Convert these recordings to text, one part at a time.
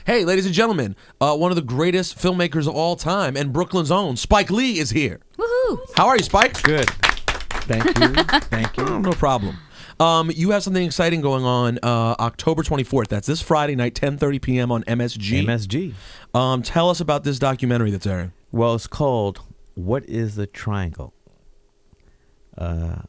Hey, ladies and gentlemen, one of the greatest filmmakers of all time and Brooklyn's own, Spike Lee, is here. Woohoo! How are you, Spike? Good. Thank you. Thank you. Oh, no problem. You have something exciting going on October 24th. That's this Friday night, 10:30 p.m. on MSG. MSG. Tell us about this documentary that's airing. Well, it's called What is the Triangle? A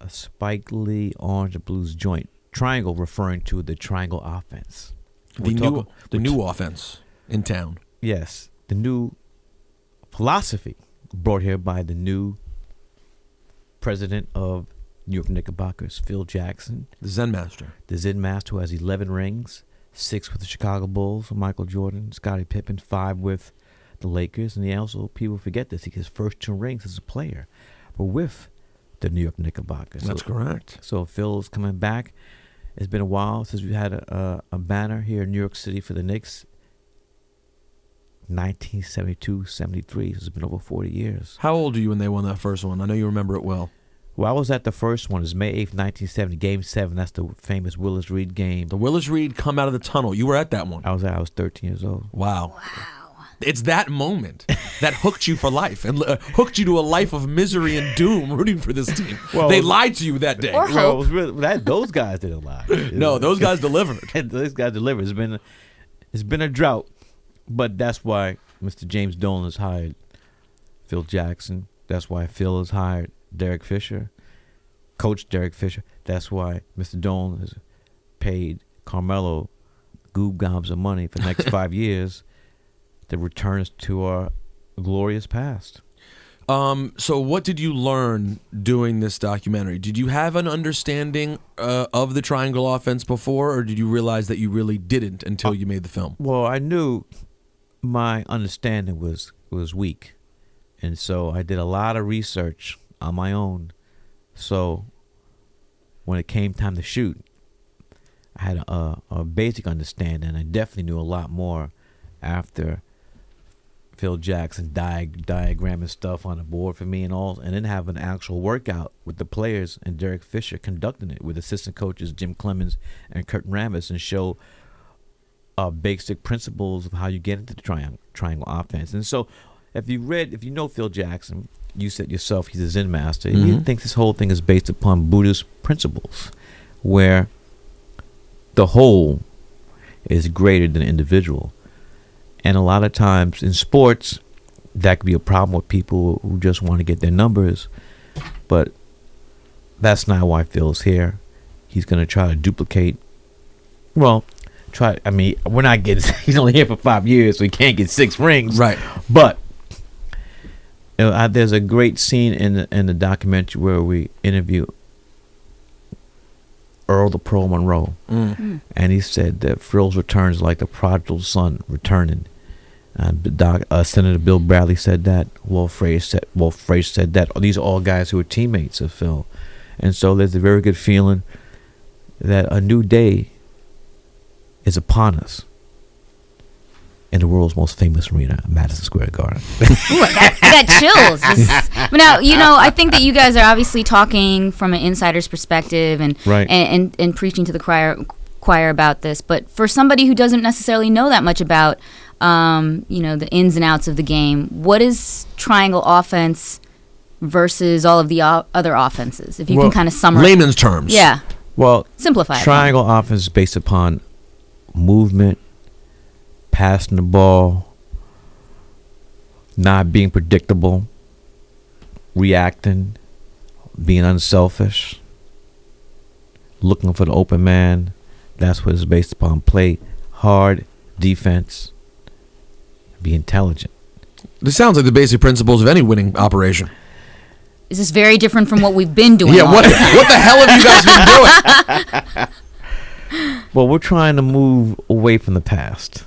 Spike Lee Orange and Blues joint. Triangle referring to the triangle offense. The new offense in town. Yes. The new philosophy brought here by the new president of New York Knickerbockers, Phil Jackson. The Zen Master. The Zen Master, who has 11 rings, 6 with the Chicago Bulls, Michael Jordan, Scottie Pippen, 5 with the Lakers. And he also, people forget this, he gets his first 2 rings as a player, but with the New York Knickerbockers. That's correct. So Phil's coming back. It's been a while since we had a banner here in New York City for the Knicks. 1972-73. It's been over 40 years. How old are you when they won that first one? I know you remember it well. Well, I was at the first one. It's May 8th, 1970, Game 7. That's the famous Willis Reed game. The Willis Reed come out of the tunnel. You were at that one. I was 13 years old. Wow. It's that moment that hooked you for life and hooked you to a life of misery and doom rooting for this team. Well, they lied to you that day. Or Well, it hope. was really, those guys didn't lie. No, those guys delivered. Those guys delivered. It's been a drought, but that's why Mr. James Dolan has hired Phil Jackson. That's why Phil has hired Derek Fisher, Coach Derek Fisher. That's why Mr. Dolan has paid Carmelo goob gobs of money for the next 5 years to return us to our glorious past. So what did you learn doing this documentary? Did you have an understanding of the triangle offense before, or did you realize that you really didn't until you made the film? Well, I knew my understanding was weak, and so I did a lot of research on my own. So when it came time to shoot, I had a basic understanding. I definitely knew a lot more after Phil Jackson diagramming stuff on the board for me and all, and then have an actual workout with the players and Derek Fisher conducting it with assistant coaches Jim Clemens and Kurt Rambis, and show basic principles of how you get into the triangle offense. And so if you know Phil Jackson, you said yourself he's a Zen master. Mm-hmm. You think this whole thing is based upon Buddhist principles, where the whole is greater than the individual. And a lot of times in sports, that could be a problem with people who just want to get their numbers. But that's not why Phil's here. He's going to try to duplicate. We're not getting. He's only here for 5 years, so he can't get 6 rings. Right. But there's a great scene in the documentary where we interview Earl the Pearl Monroe, and he said that Phil's return is like the prodigal son returning. Senator Bill Bradley said that. Wolf Frazier said that. These are all guys who are teammates of Phil, and so there's a very good feeling that a new day is upon us in the world's most famous arena, Madison Square Garden. Ooh, I got chills. But now, I think that you guys are obviously talking from an insider's perspective and Right. and preaching to the choir about this. But for somebody who doesn't necessarily know that much about, the ins and outs of the game, what is triangle offense versus all of the other offenses? If you can kind of summarize. Layman's terms. Yeah. Well, Simplify it. triangle offense is based upon movement, passing the ball, not being predictable, reacting, being unselfish, looking for the open man. That's what it's based upon. Play hard defense, be intelligent. This sounds like the basic principles of any winning operation. Is this very different from what we've been doing? Yeah, all what the time? the hell have you guys been doing? Well, we're trying to move away from the past.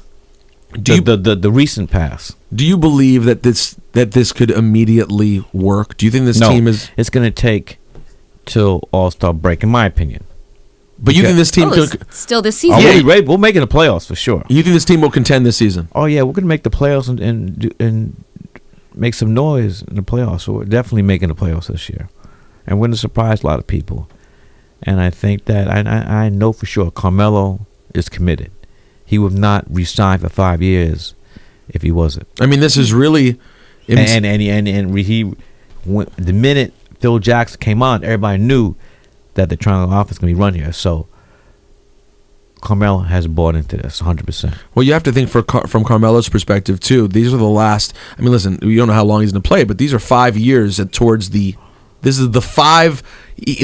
Do you The recent past. Do you believe that this could immediately work? Do you think this team is? It's going to take till All-Star break, in my opinion. But you think this team could? It's still this season. Are we ready? We'll make it the playoffs for sure. You think this team will contend this season? Oh yeah, we're going to make the playoffs and make some noise in the playoffs. So we're definitely making the playoffs this year, and we're going to surprise a lot of people. And I think that I know for sure Carmelo is committed. he would not resign for 5 years if he wasn't. I mean, this is really. He went, the minute Phil Jackson came on, everybody knew that the Triangle offense was going to be run here. So Carmelo has bought into this 100%. Well, you have to think from Carmelo's perspective too. These are the last. I mean, listen, you don't know how long he's going to play, but these are 5 years towards the. This is the 5.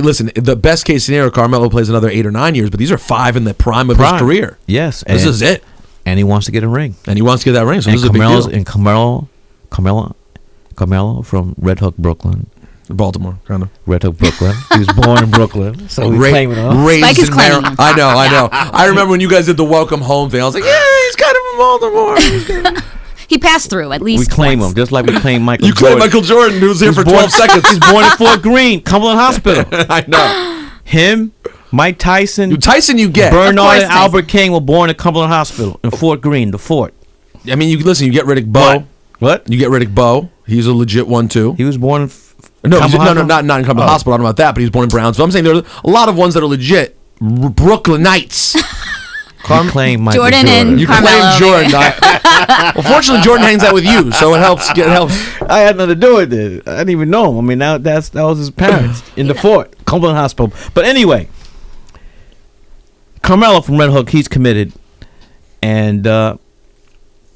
Listen, the best case scenario, Carmelo plays another 8 or 9 years, but these are 5 in the prime of his career. Yes, this is it. And he wants to get a ring. And he wants to get that ring. So this is a big deal. And Carmelo from Red Hook, Brooklyn. Baltimore, kind of. Red Hook, Brooklyn. He was born in Brooklyn, so he's claiming him. Spike is claiming him. I know. I remember when you guys did the welcome home thing. I was like, yeah, he's kind of from Baltimore. He passed through at least. We claim him, just like we claim Michael. You claim Michael Jordan, who was here for 12 seconds. He's born in Fort Greene, Cumberland Hospital. I know. Him, Mike Tyson. Tyson, you get. Bernard and Albert King were born at Cumberland Hospital in Fort Greene, the fort. I mean, you listen. You get Riddick Bowe. What? You get Riddick Bowe. He's a legit one too. He was born in. No, not in Cumberland Hospital. I don't know about that, but he was born in Brownsville. I'm saying there's a lot of ones that are legit Brooklynites. You claim Michael Jordan Jordan. and You Carmelo. claim Jordan. Well, fortunately, Jordan hangs out with you, so it helps. It helps. I had nothing to do with it. I didn't even know him. I mean, that was his parents in the fort, Cumberland Hospital. But anyway, Carmelo from Red Hook, he's committed, and I'm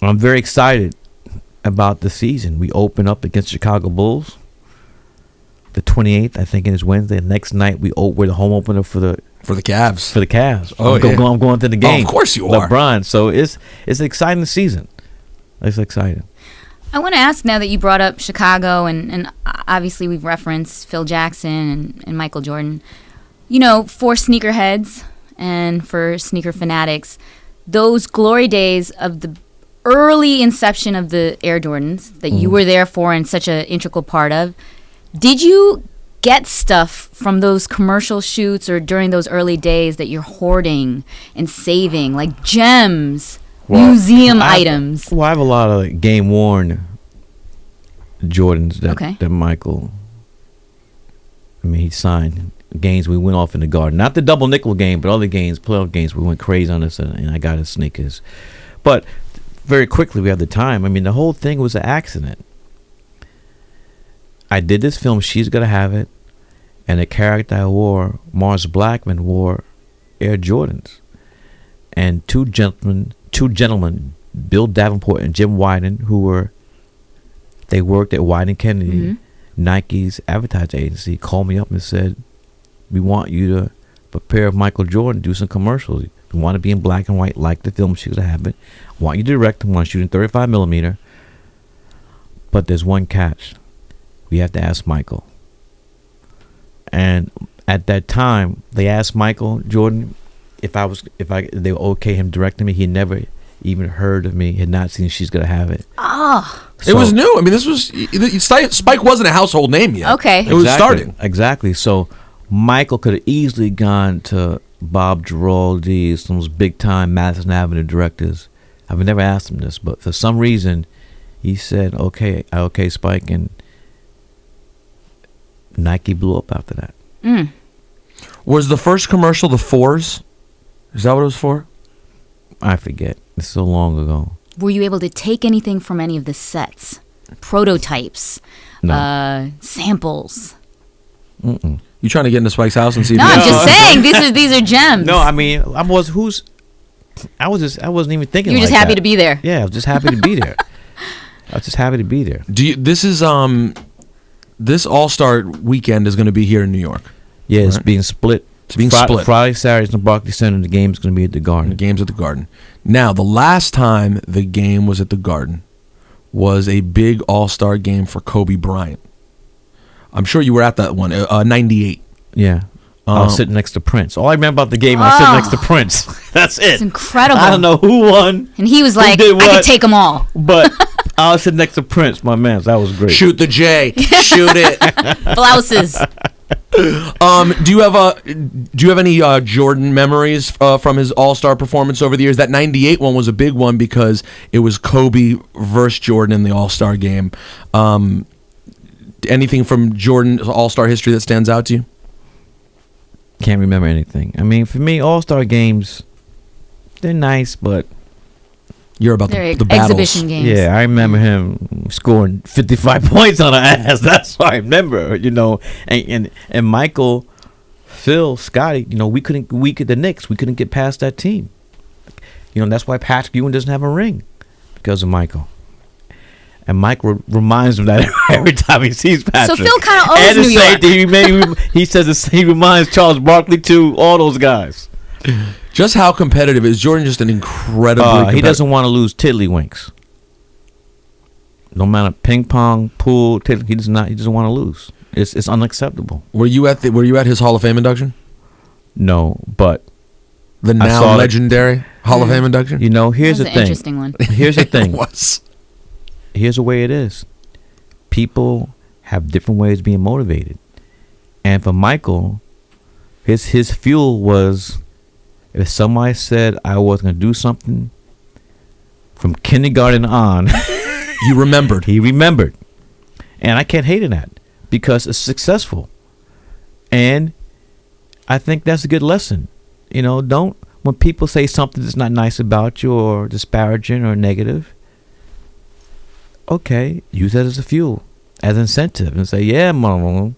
very excited about the season. We open up against Chicago Bulls. The 28th, I think it is Wednesday. Next night, we're the home opener for the Cavs. For the Cavs. Oh, I'm going to the game. Oh, of course you are. LeBron. So it's an exciting season. It's exciting. I want to ask now that you brought up Chicago, and obviously we've referenced Phil Jackson and Michael Jordan. You know, for sneakerheads and for sneaker fanatics, those glory days of the early inception of the Air Jordans that you were there for and such an integral part of, did you get stuff from those commercial shoots or during those early days that you're hoarding and saving, like gems, museum items? I have a lot of game worn Jordans that Michael. I mean, he signed games. We went off in the Garden, not the double nickel game, but other games, playoff games. We went crazy on this, and I got his sneakers. But very quickly, we had the time. I mean, the whole thing was an accident. I did this film, She's Gotta Have It, and the character I wore, Mars Blackman, wore Air Jordans. And two gentlemen, Bill Davenport and Jim Wyden, they worked at Wyden Kennedy, Nike's advertising agency, called me up and said, we want you to prepare Michael Jordan, do some commercials. We want to be in black and white like the film She's Gotta Have It. Want you to direct them, want to shoot in 35 millimeter. But there's one catch. We have to ask Michael. And at that time, they asked Michael Jordan if they were okay him directing me. He never even heard of me, had not seen She's Gonna Have It. It was new. I mean, this was Spike wasn't a household name yet. Okay. It was starting. Exactly. So Michael could have easily gone to Bob Giraldi, some of those big time Madison Avenue directors. I've never asked him this, but for some reason he said, okay, Spike, and Nike blew up after that. Was the first commercial the Fours? Is that what it was for? I forget. It's so long ago. Were you able to take anything from any of the sets? Prototypes? No. Samples? Mm-mm. You trying to get into Spike's house and see? No, I'm just saying these are gems. No, I mean I wasn't even thinking. You were just like happy that. to be there. Yeah, I was just happy to be there. I was just happy to be there. This All-Star weekend is going to be here in New York. Yeah, it's being split. It's being split. Friday, Saturday in the Barclays Center. The game's going to be at the Garden. The game's at the Garden. Now, the last time the game was at the Garden was a big All-Star game for Kobe Bryant. I'm sure you were at that one, 98. Yeah. I was sitting next to Prince. All I remember about the game, I was sitting next to Prince. That's it. It's incredible. I don't know who won. And he was like, I could take them all. But I was sitting next to Prince, my man. That was great. Shoot the J. Shoot it. Blouses. Do you have any Jordan memories from his All-Star performance over the years? That 98 one was a big one because it was Kobe versus Jordan in the All-Star game. Anything from Jordan's All-Star history that stands out to you? Can't remember anything. I mean, for me, All-Star games, they're nice, but You're about They're the battles. exhibition games. Yeah, I remember him scoring 55 points on our ass. That's what I remember, And Michael, Phil, Scotty, the Knicks, we couldn't get past that team. That's why Patrick Ewing doesn't have a ring, because of Michael. And Mike reminds him that every time he sees Patrick. So Phil kind of owes New York. He says he reminds Charles Barkley too, all those guys. Just how competitive is Jordan? Just an incredibly. He doesn't want to lose tiddlywinks. No matter ping pong, pool, he does not. He doesn't want to lose. It's unacceptable. Were you at his Hall of Fame induction? No, but the now legendary Hall of Fame induction. Here's the thing. Interesting one. Here's the thing. It was. Here's the way it is. People have different ways of being motivated, and for Michael, his fuel was, if somebody said I was going to do something from kindergarten on, you remembered. He remembered, and I can't hate on that because it's successful, and I think that's a good lesson. Don't, when people say something that's not nice about you or disparaging or negative, okay, use that as a fuel, as incentive, and say, yeah, mom,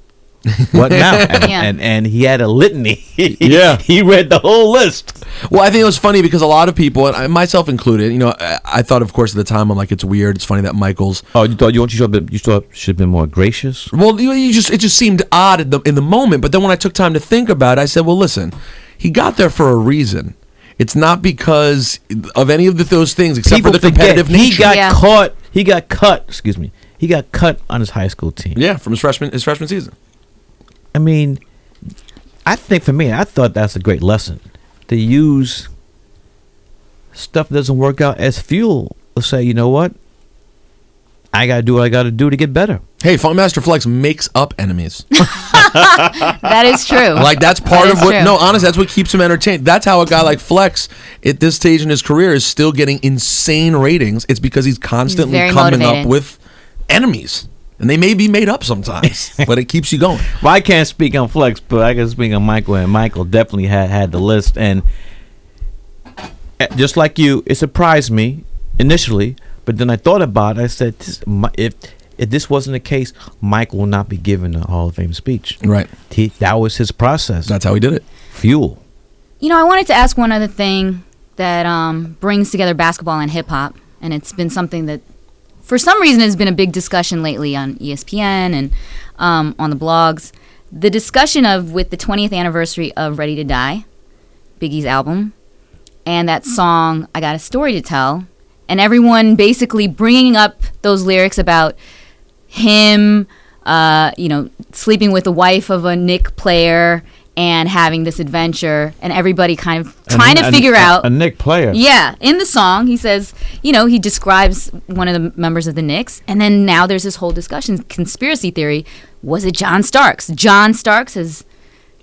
what now? And he had a litany. He read the whole list. Well, I think it was funny because a lot of people, and myself included, I thought, of course, at the time, I'm like, it's weird. It's funny that Michael's. Oh, you thought you should have been more gracious? Well, it just seemed odd in the moment. But then when I took time to think about it, I said, well, listen, he got there for a reason. It's not because of any of those things, except People for the competitive nature. He got caught. He got cut. Excuse me. He got cut on his high school team. Yeah, from his freshman season. I mean, I think for me, I thought that's a great lesson to use stuff that doesn't work out as fuel. To say, you know what? I got to do what I got to do to get better. Hey, Funkmaster Flex makes up enemies. That is true. Like, that's part of what, no, honestly, that's what keeps him entertained. That's how a guy like Flex, at this stage in his career, is still getting insane ratings. It's because he's constantly coming up with enemies. And they may be made up sometimes, but it keeps you going. Well, I can't speak on Flex, but I can speak on Michael, and Michael definitely had the list. And just like you, it surprised me initially, but then I thought about it. I said, if this wasn't the case, Michael will not be given a Hall of Fame speech. Right. That was his process. That's how he did it. Fuel. I wanted to ask one other thing that brings together basketball and hip-hop, and it's been something that for some reason has been a big discussion lately on ESPN and on the blogs. The discussion with the 20th anniversary of Ready to Die, Biggie's album, and that song, I Got a Story to Tell, and everyone basically bringing up those lyrics about him, sleeping with the wife of a Knick player and having this adventure, and everybody kind of trying to figure out a Knick player. Yeah, in the song he says, he describes one of the members of the Knicks, and then now there's this whole discussion, conspiracy theory. Was it John Starks? John Starks has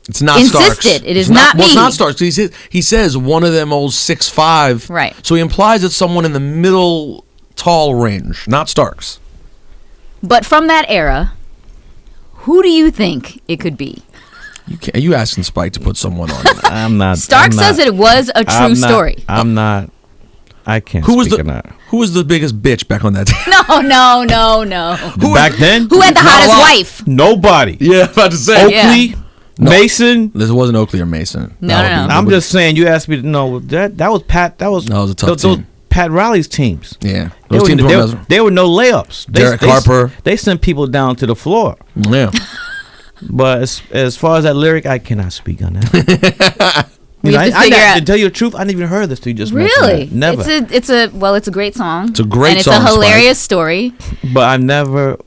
It's not insisted Starks. it is not me. Well, it's not Starks. He says one of them old 6'5". Right. So he implies it's someone in the middle tall range, not Starks. But from that era, who do you think it could be? You asking Spike to put someone on? I'm not. Stark says that it was a true story. I'm not. I can't. Who was speak on that. Who was the biggest bitch back on that team? No. Back then? Who had the hottest wife? Nobody. Yeah, I'm about to say. Oakley, Mason. This wasn't Oakley or Mason. No. I'm just saying. You asked me to know that was Pat. That was a tough team. Pat Riley's teams. Yeah, There were no layups. Derek Harper. They sent people down to the floor. Yeah. But as far as that lyric, I cannot speak on that. We have to figure out. To tell you the truth, I didn't even heard this till you just Really? mentioned that. Never. It's a great song. It's a great and song, it's a hilarious Spike. story. But I never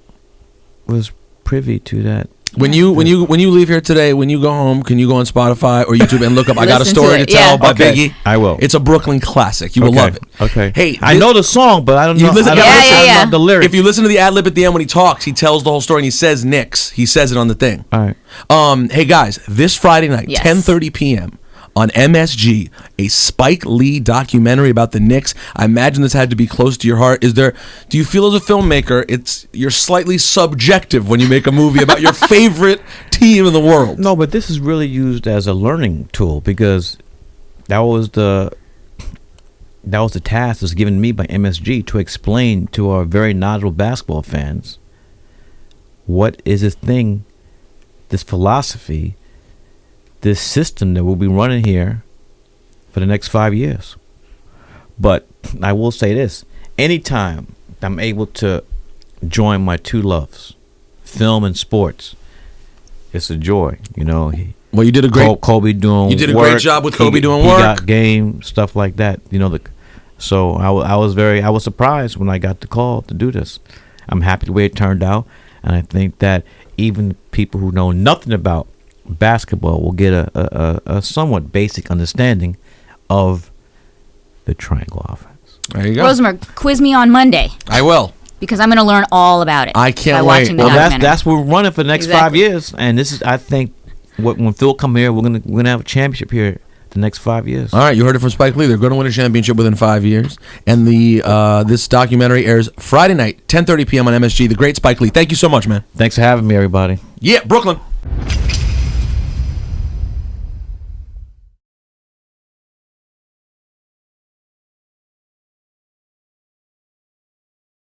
was privy to that. When you leave here today, when you go home, can you go on Spotify or YouTube and look up "I Got a Listen Story to to it, Tell" yeah. by Okay, Biggie? I will. It's a Brooklyn classic. You will love it. Okay. Hey, I know the song, but I don't know. You listen- I don't Yeah. know the lyric. If you listen to the ad lib at the end when he talks, he tells the whole story and he says Knicks. He says it on the thing. All right. Hey guys, this Friday night, Yes. 10:30 p.m. on MSG, a Spike Lee documentary about the Knicks. I imagine this had to be close to your heart. Do you feel as a filmmaker, you're slightly subjective when you make a movie about your favorite team in the world? No, but this is really used as a learning tool because that was that was the task that was given to me by MSG to explain to our very knowledgeable basketball fans what is this thing, this philosophy, this system that we'll be running here for the next 5 years. But I will say this: anytime I'm able to join my two loves, film and sports, it's a joy. You know, Well, you did a great Kobe doing. You did a work. great job with Kobe doing He work. got game stuff like that. You know, so I was surprised when I got the call to do this. I'm happy the way it turned out, and I think that even people who know nothing about basketball will get a somewhat basic understanding of the triangle offense. There you go. Rosemary, quiz me on Monday I will. because I'm going to learn all about it. I can't by wait. watching the Well, documentary. that's what we're running for the next 5 Exactly. years, and this is, I think, when Phil come here, we're gonna have a championship here the next 5 years. All right, you heard it from Spike Lee. They're going to win a championship within 5 years. And this documentary airs Friday night, 10:30 p.m. on MSG. The great Spike Lee. Thank you so much, man. Thanks for having me, everybody. Yeah, Brooklyn.